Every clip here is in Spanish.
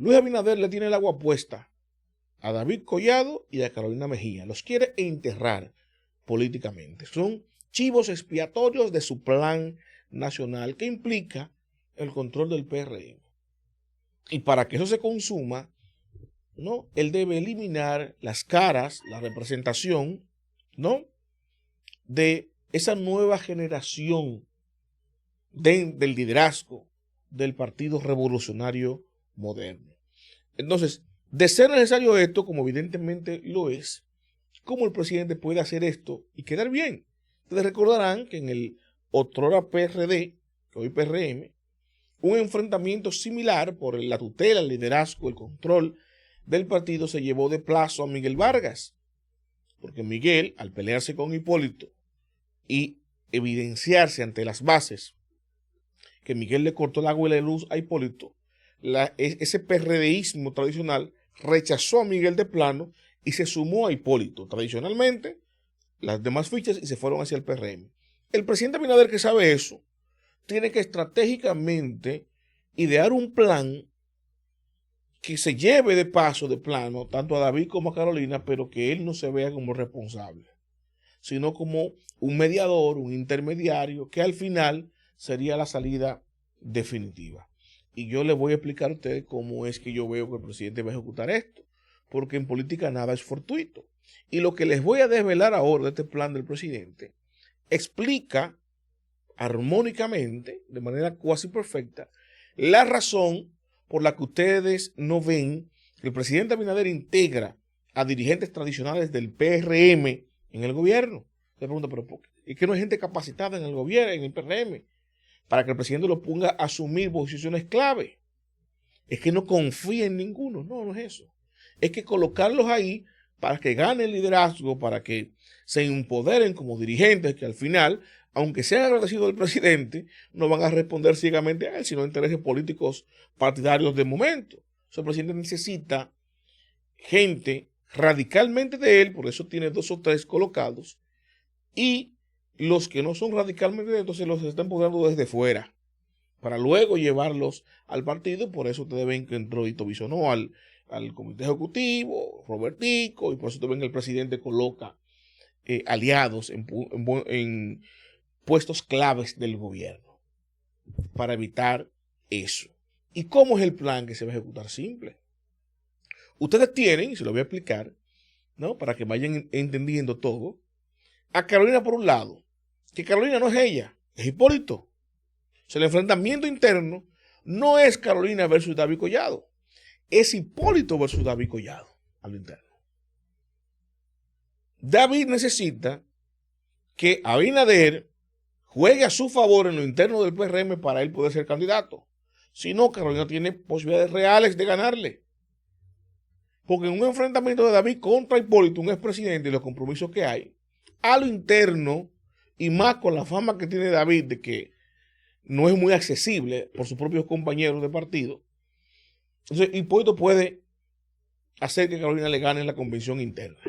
Luis Abinader le tiene el agua puesta a David Collado y a Carolina Mejía. Los quiere enterrar políticamente. Son chivos expiatorios de su plan nacional que implica el control del PRM. Y para que eso se consuma, ¿no?, él debe eliminar las caras, la representación, ¿no?, de esa nueva generación del liderazgo del Partido Revolucionario Moderno. Entonces, de ser necesario esto, como evidentemente lo es, ¿cómo el presidente puede hacer esto y quedar bien? Ustedes recordarán que en el otrora PRD, que hoy PRM, un enfrentamiento similar por la tutela, el liderazgo, el control del partido se llevó de plazo a Miguel Vargas, porque Miguel, al pelearse con Hipólito y evidenciarse ante las bases que Miguel le cortó el agua y la luz a Hipólito, ese PRDismo tradicional rechazó a Miguel de plano y se sumó a Hipólito tradicionalmente las demás fichas y se fueron hacia el PRM. El presidente Abinader, que sabe eso, tiene que estratégicamente idear un plan que se lleve de paso, de plano, tanto a David como a Carolina, pero que él no se vea como responsable, sino como un mediador, un intermediario, que al final sería la salida definitiva. Y yo les voy a explicar a ustedes cómo es que yo veo que el presidente va a ejecutar esto, porque en política nada es fortuito. Y lo que les voy a desvelar ahora de este plan del presidente explica armónicamente, de manera cuasi perfecta, la razón por la que ustedes no ven que el presidente Abinader integra a dirigentes tradicionales del PRM en el gobierno. Se pregunta, pero ¿por qué? Es que no hay gente capacitada en el gobierno, en el PRM, para que el presidente lo ponga a asumir posiciones clave. Es que no confía en ninguno. No, no es eso. Es que colocarlos ahí para que ganen liderazgo, para que se empoderen como dirigentes, que al final, aunque sean agradecidos del presidente, no van a responder ciegamente a él, sino a intereses políticos partidarios de momento. O sea, el presidente necesita gente radicalmente de él, por eso tiene 2 o 3 colocados, y los que no son radicalmente de él, entonces los están empoderando desde fuera, para luego llevarlos al partido. Por eso ustedes ven que entró Ito Bisonó al comité ejecutivo, Robertico, y por eso ustedes ven que el presidente coloca aliados en puestos claves del gobierno, para evitar eso. ¿Y cómo es el plan que se va a ejecutar? Simple. Ustedes tienen, y se lo voy a explicar, ¿no?, para que vayan entendiendo todo, a Carolina por un lado, que Carolina no es ella, es Hipólito. O sea, el enfrentamiento interno no es Carolina versus David Collado, es Hipólito versus David Collado a lo interno. David necesita que Abinader juegue a su favor en lo interno del PRM para él poder ser candidato. Si no, Carolina tiene posibilidades reales de ganarle. Porque en un enfrentamiento de David contra Hipólito, un expresidente, y los compromisos que hay, a lo interno, y más con la fama que tiene David de que no es muy accesible por sus propios compañeros de partido, entonces Hipólito puede hacer que Carolina le gane en la convención interna.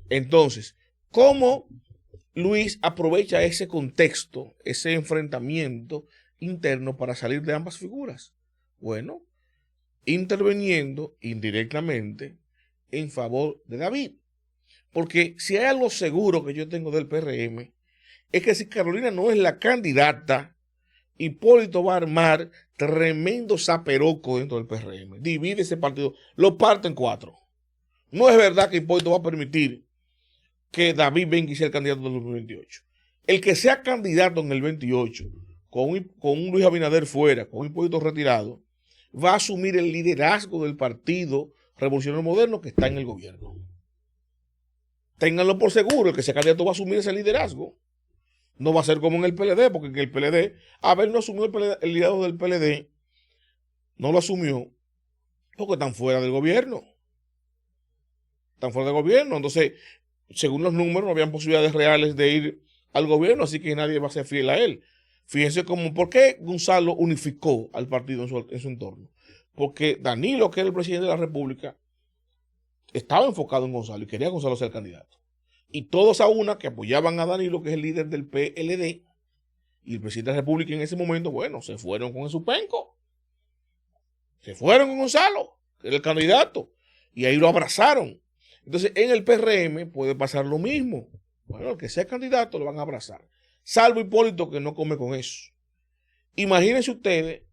Entonces, ¿cómo Luis aprovecha ese contexto, ese enfrentamiento interno para salir de ambas figuras? Bueno, interviniendo indirectamente en favor de David. Porque si hay algo seguro que yo tengo del PRM, es que si Carolina no es la candidata, Hipólito va a armar tremendo zaperoco dentro del PRM. Divide ese partido, lo parte en 4. No es verdad que Hipólito va a permitir que David venga y sea el candidato del 2028. El que sea candidato en el 28, con un Luis Abinader fuera, con Hipólito retirado, va a asumir el liderazgo del Partido Revolucionario Moderno que está en el gobierno. Ténganlo por seguro, el que sea candidato va a asumir ese liderazgo. No va a ser como en el PLD, porque en el PLD, Abel no asumió el liderazgo del PLD, no lo asumió, porque están fuera del gobierno. Están fuera del gobierno, entonces, según los números, no habían posibilidades reales de ir al gobierno, así que nadie va a ser fiel a él. Fíjense cómo, ¿por qué Gonzalo unificó al partido en su entorno? Porque Danilo, que era el presidente de la República, estaba enfocado en Gonzalo y quería a Gonzalo ser candidato. Y todos a una que apoyaban a Danilo, que es el líder del PLD, y el presidente de la República en ese momento, bueno, se fueron con su penco. Se fueron con Gonzalo, que era el candidato, y ahí lo abrazaron. Entonces, en el PRM puede pasar lo mismo. Bueno, el que sea candidato lo van a abrazar. Salvo Hipólito, que no come con eso. Imagínense ustedes,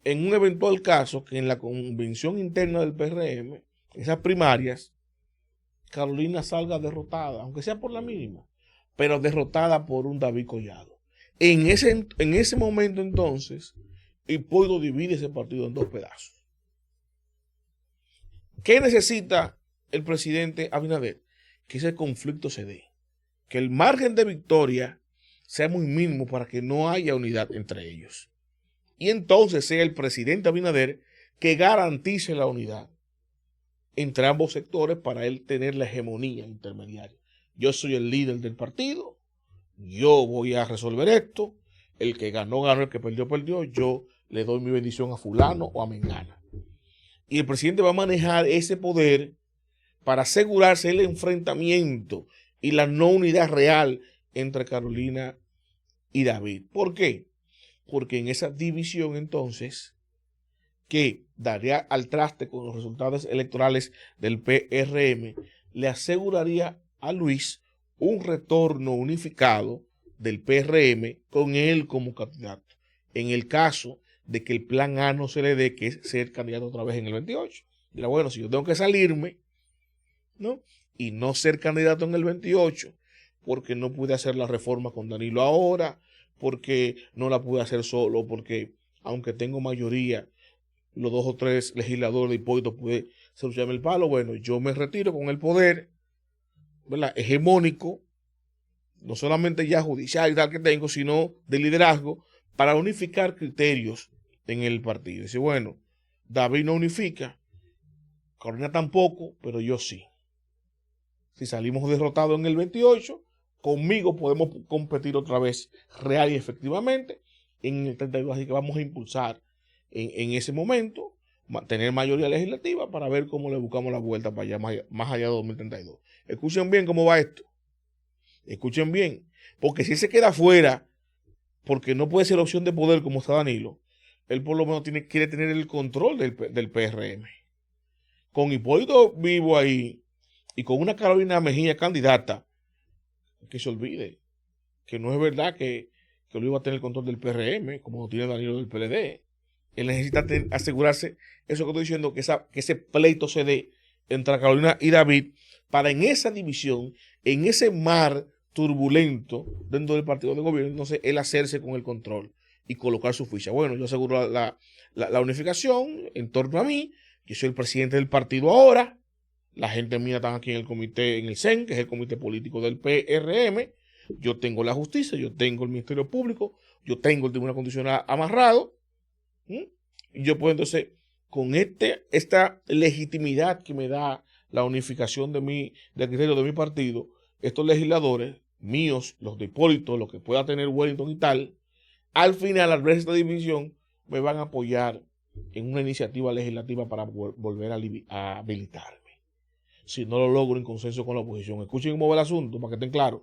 en un eventual caso, que en la convención interna del PRM, esas primarias, Carolina salga derrotada, aunque sea por la mínima, pero derrotada por un David Collado. En ese momento, entonces, Hipólito divide ese partido en dos pedazos. ¿Qué necesita el presidente Abinader? Que ese conflicto se dé, que el margen de victoria sea muy mínimo para que no haya unidad entre ellos. Y entonces sea el presidente Abinader que garantice la unidad entre ambos sectores para él tener la hegemonía intermediaria. Yo soy el líder del partido, yo voy a resolver esto, el que ganó, ganó, el que perdió, perdió, yo le doy mi bendición a fulano o a mengana. Y el presidente va a manejar ese poder para asegurarse el enfrentamiento y la no unidad real entre Carolina y David. ¿Por qué? Porque en esa división entonces, que daría al traste con los resultados electorales del PRM, le aseguraría a Luis un retorno unificado del PRM con él como candidato. En el caso de que el plan A no se le dé, que es ser candidato otra vez en el 28. Dirá, bueno, si yo tengo que salirme, ¿no? Y no ser candidato en el 28, porque no pude hacer la reforma con Danilo ahora, porque no la pude hacer solo, porque aunque tengo mayoría, los 2 o 3 legisladores de Hipólito puede solucionarme el palo. Bueno, yo me retiro con el poder, ¿verdad?, hegemónico, no solamente ya judicial y tal que tengo, sino de liderazgo, para unificar criterios en el partido. Dice, bueno, David no unifica, Carolina tampoco, pero yo sí. Si salimos derrotados en el 28, conmigo podemos competir otra vez real y efectivamente en el 32, así que vamos a impulsar en ese momento, tener mayoría legislativa para ver cómo le buscamos la vuelta para allá, más allá de 2032. Escuchen bien cómo va esto. Escuchen bien, porque si él se queda fuera, porque no puede ser opción de poder como está Danilo, él por lo menos quiere tener el control del PRM. Con Hipólito vivo ahí y con una Carolina Mejía candidata, que se olvide que no es verdad que lo iba a tener el control del PRM, como lo tiene Danilo del PLD. Él necesita asegurarse, eso que estoy diciendo, que ese pleito se dé entre Carolina y David, para en esa división, en ese mar turbulento dentro del partido de gobierno, entonces él hacerse con el control y colocar su ficha. Bueno, yo aseguro la unificación en torno a mí, yo soy el presidente del partido ahora, la gente mía está aquí en el comité, en el CEN, que es el comité político del PRM, yo tengo la justicia, yo tengo el Ministerio Público, yo tengo el Tribunal Constitucional amarrado, y yo puedo entonces, con esta legitimidad que me da la unificación del criterio de mi partido, estos legisladores míos, los de Hipólito, los que pueda tener Wellington y tal, al final, al ver esta división, me van a apoyar en una iniciativa legislativa para volver a habilitarme. Si no lo logro en consenso con la oposición. Escuchen cómo va el asunto para que estén claros.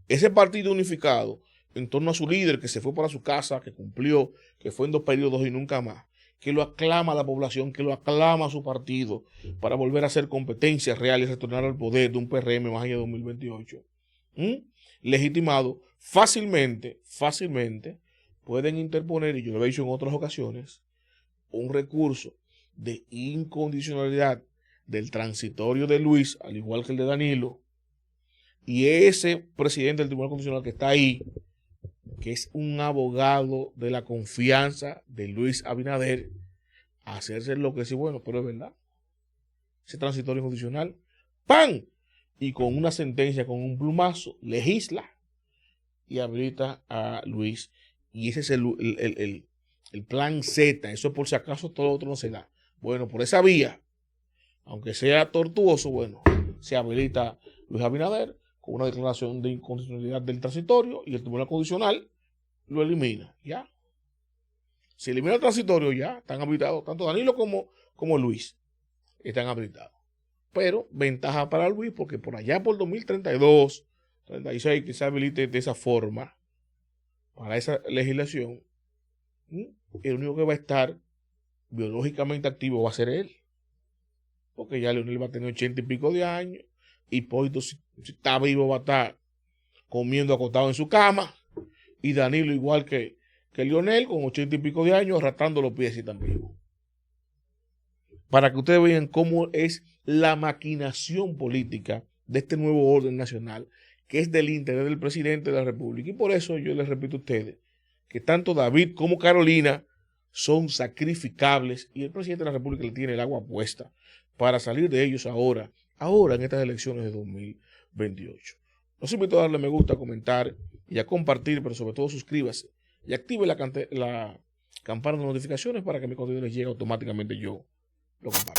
Ese partido unificado, en torno a su líder que se fue para su casa, que cumplió, que fue en 2 periodos y nunca más, que lo aclama a la población, que lo aclama a su partido para volver a hacer competencias reales y retornar al poder de un PRM más allá de 2028. Legitimado, fácilmente pueden interponer, y yo lo he dicho en otras ocasiones, un recurso de incondicionalidad del transitorio de Luis, al igual que el de Danilo, y ese presidente del Tribunal Constitucional que está ahí, que es un abogado de la confianza de Luis Abinader, a hacerse lo que sí, bueno, pero es verdad. Ese transitorio constitucional, ¡pam! Y con una sentencia, con un plumazo, legisla y habilita a Luis. Y ese es el plan Z. Eso por si acaso todo lo otro no se da. Bueno, por esa vía, aunque sea tortuoso, bueno, se habilita Luis Abinader con una declaración de inconstitucionalidad del transitorio y el Tribunal Constitucional lo elimina. Ya. Si elimina el transitorio, ya están habilitados. Tanto Danilo como Luis están habilitados. Pero ventaja para Luis, porque por allá por 2032, 36, que se habilite de esa forma para esa legislación, el único que va a estar biológicamente activo va a ser él. Porque ya Leonel va a tener 80 y pico de años. Hipólito, si está vivo, va a estar comiendo acostado en su cama. Y Danilo, igual que Leonel, con 80 y pico de años, arrastrando los pies y tan vivo. Para que ustedes vean cómo es la maquinación política de este nuevo orden nacional, que es del interés del presidente de la República. Y por eso yo les repito a ustedes que tanto David como Carolina son sacrificables y el presidente de la República le tiene el agua puesta para salir de ellos ahora en estas elecciones de 2028. Los invito a darle me gusta, a comentar y a compartir, pero sobre todo suscríbase y active la campana de notificaciones para que mi contenido les llegue automáticamente, yo lo comparto.